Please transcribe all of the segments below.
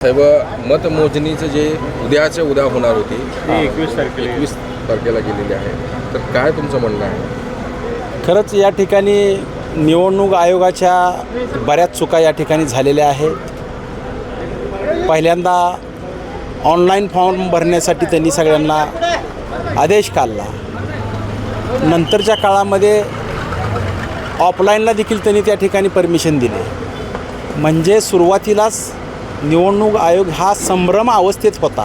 साहेब, मतमोजणीचं जे उद्या होणार होती ती 21 तारखेला गेलेली आहे, तर काय तुमचं म्हणणं आहे? खरंच या ठिकाणी निवडणूक आयोगाच्या बऱ्याच चुका या ठिकाणी झालेल्या आहेत. पहिल्यांदा ऑनलाईन फॉर्म भरण्यासाठी त्यांनी सगळ्यांना आदेश काढला. नंतरच्या काळामध्ये ऑफलाईनला देखील त्यांनी त्या ठिकाणी परमिशन दिले. म्हणजे सुरुवातीलाच निवडणूक आयोग हा संभ्रम अवस्थेत होता.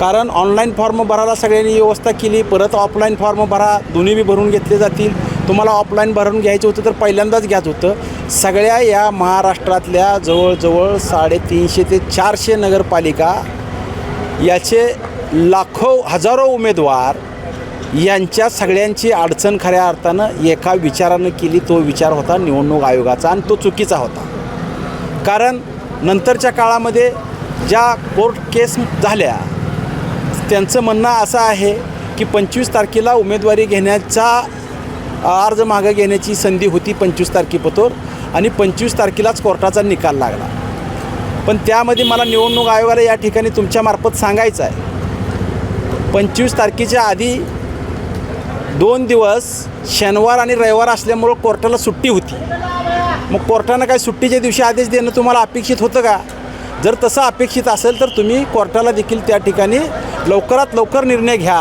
कारण ऑनलाईन फॉर्म भरायला सगळ्यांनी व्यवस्था केली, परत ऑफलाईन फॉर्म भरा, दोन्ही बी भरून घेतले जातील. तुम्हाला ऑफलाईन भरून घ्यायचं होतं तर पहिल्यांदाच घ्यायचं होतं. सगळ्या या महाराष्ट्रातल्या जवळजवळ 350 ते 400 नगरपालिका याचे लाखो हजारो उमेदवार यांच्या सगळ्यांची अडचण खऱ्या अर्थानं एका विचारानं केली. तो विचार होता निवडणूक आयोगाचा आणि तो चुकीचा होता. कारण नंतरच्या काळामध्ये ज्या कोर्ट केस झाल्या त्यांचं म्हणणं असं आहे की 25 तारखेला उमेदवारी घेण्याचा अर्ज मागं घेण्याची संधी होती 25 तारखेपतोर आणि 25 तारखेलाच कोर्टाचा निकाल लागला. पण त्यामध्ये मला निवडणूक आयोगाला या ठिकाणी तुमच्यामार्फत सांगायचं आहे, 25 तारखेच्या आधी 2 दिवस शनिवार आणि रविवार असल्यामुळं कोर्टाला सुट्टी होती. मग कोर्टानं काय सुट्टीच्या दिवशी आदेश देणं तुम्हाला अपेक्षित होतं का? जर तसं अपेक्षित असेल तर तुम्ही कोर्टाला देखील त्या ठिकाणी लवकरात लवकर निर्णय घ्या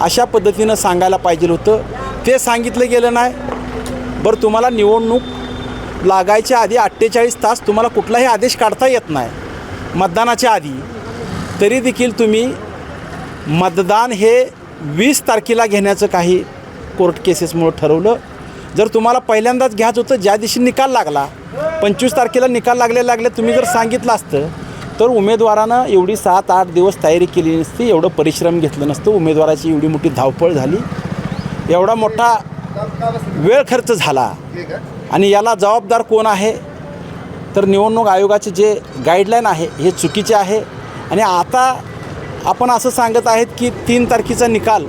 अशा पद्धतीनं सांगायला पाहिजे होतं. ते सांगितलं गेलं नाही. बरं, तुम्हाला निवडणूक लागायच्या आधी 48 तास तुम्हाला कुठलाही आदेश काढता येत नाही मतदानाच्या आधी. तरी देखील तुम्ही मतदान हे 20 तारखेला घेण्याचं काही कोर्ट केसेसमुळं ठरवलं. जर तुम्हाला पहिल्यांदाच घ्यायचं होतं ज्या दिवशी निकाल लागला, 25 तारखेला निकाल लागले तुम्ही जर सांगितलं असतं तर उमेदवारानं एवढी 7-8 दिवस तयारी केली नसती, एवढं परिश्रम घेतलं नसतं, उमेदवाराची एवढी मोठी धावपळ झाली, एवढा मोठा वेळ खर्च झाला. आणि याला जबाबदार कोण आहे? तर निवडणूक आयोगाचे जे गाईडलाईन आहे हे चुकीचे आहे. आणि आता आपण असं सांगत आहेत की 3 तारखेचा निकाल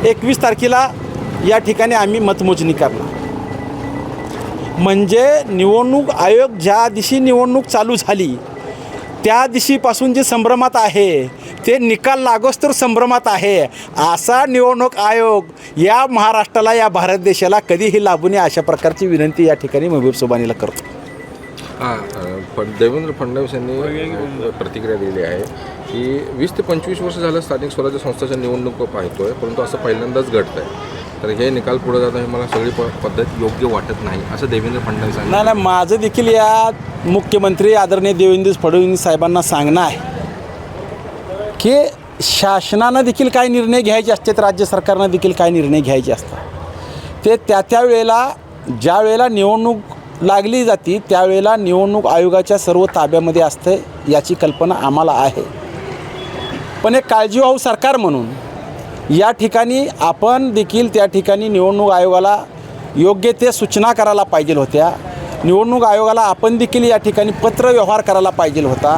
21 तारखेला या ठिकाणी आम्ही मतमोजणी करणार. म्हणजे निवडणूक आयोग ज्या दिवशी निवडणूक चालू झाली त्या दिवशीपासून जे संभ्रमात आहे ते निकाल लागोस तर संभ्रमात आहे. असा निवडणूक आयोग या महाराष्ट्राला, या भारत देशाला कधीही लाभू नये अशा प्रकारची विनंती या ठिकाणी महबूब सोबानीला करतो. देवेंद्र फडणवीस यांनी प्रतिक्रिया दिली आहे की 20 ते 25 वर्ष झालं स्थानिक स्वराज्य संस्थाच्या निवडणूक पाहतोय, परंतु असं पहिल्यांदाच घडतं आहे. तर हे निकाल पुढे जात आहे, मला सगळी पद्धत योग्य वाटत नाही असं देवेंद्र फडणवीस यांनी. नाही, माझं देखील या मुख्यमंत्री आदरणीय देवेंद्र फडणवीस साहेबांना सांगणं आहे की शासनानं देखील काय निर्णय घ्यायचे असतात, राज्य सरकारनं देखील काय निर्णय घ्यायचे असतात. ते त्या वेळेला ज्या वेळेला निवडणूक लागली जाते त्यावेळेला निवडणूक आयोगाच्या सर्व ताब्यामध्ये असते याची कल्पना आम्हाला आहे. पण एक काळजीवाहू सरकार म्हणून या ठिकाणी आपण देखील त्या ठिकाणी निवडणूक आयोगाला योग्य ते सूचना करायला पाहिजे होत्या. निवडणूक आयोगाला आपण देखील या ठिकाणी पत्रव्यवहार करायला पाहिजे होता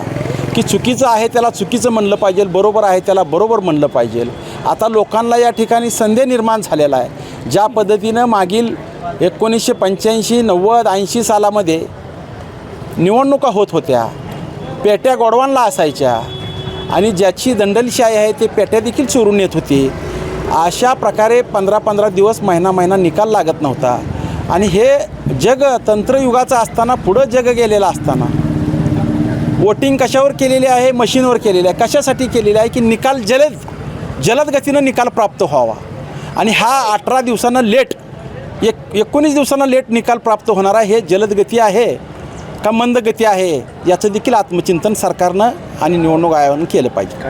की चुकीचं आहे त्याला चुकीचं म्हणलं पाहिजे, बरोबर आहे त्याला बरोबर म्हणलं पाहिजे. आता लोकांना या ठिकाणी संदेह निर्माण झालेला आहे. ज्या पद्धतीनं मागील 1985, 90, 80 सालामध्ये निवडणुका होत होत्या, पेट्या गोडवानला असायच्या आणि ज्याची दंडलशाही आहे ते पेट्या देखील चोरून येत होती. अशा प्रकारे 15-15 दिवस, महिना निकाल लागत नव्हता. आणि हे जग तंत्रयुगाचं असताना, पुढं जग गेलेलं असताना वोटिंग कशावर केलेली आहे? मशीनवर केलेली आहे. कशासाठी केलेली आहे? की निकाल जलद गतीनं निकाल प्राप्त व्हावा. आणि हा 18 दिवसानं लेट, 19 दिवसांना लेट निकाल प्राप्त होणारा हे जलद गती आहे का मंद गती आहे याचं देखील आत्मचिंतन सरकारनं आणि निवडणूक आयोगानं केलं पाहिजे.